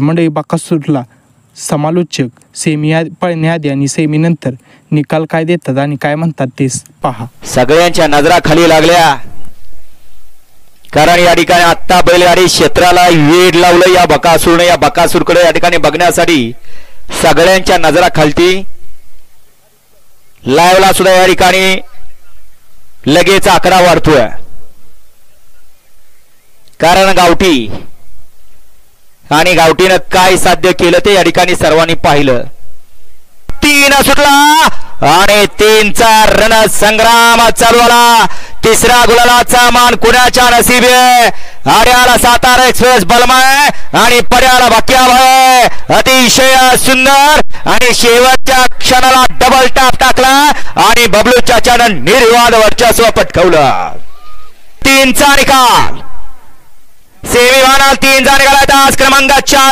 मंडळी बकासूरला समालोचक सेमी पळण्याआधी आणि सेमीनंतर निकाल काय देतात आणि काय म्हणतात ते पहा. सगळ्यांच्या नजरा खाली लागल्या, कारण या ठिकाणी आत्ता बैलगाडी क्षेत्राला वेड लावलं या बकासूरने. या बकासूरकडे या ठिकाणी बघण्यासाठी सगळ्यांच्या नजरा खालती. लाईव्हला सुद्धा या ठिकाणी लगेच आकडा वाढतोय, कारण गावठी आणि गावठीनं काय साध्य केलं ते या ठिकाणी सर्वांनी पाहिलं. 3 सुटला आणि 3चा रणसंग्राम चालू झाला. तिसऱ्या गुलालाचा मान कुणाच्या नसीब आहे? आर्याला सातारा एक्सप्रेस बलमाय आणि पर्याला भाग्याभाय. अतिशय सुंदर आणि शेवटच्या क्षणाला डबल टॅप टाकला आणि बबलू चाचानं निर्वाद वर्चस्व पटकावलं. 3चा निकाल सेमीफायनल 3चा निकाल. तास क्रमांक 4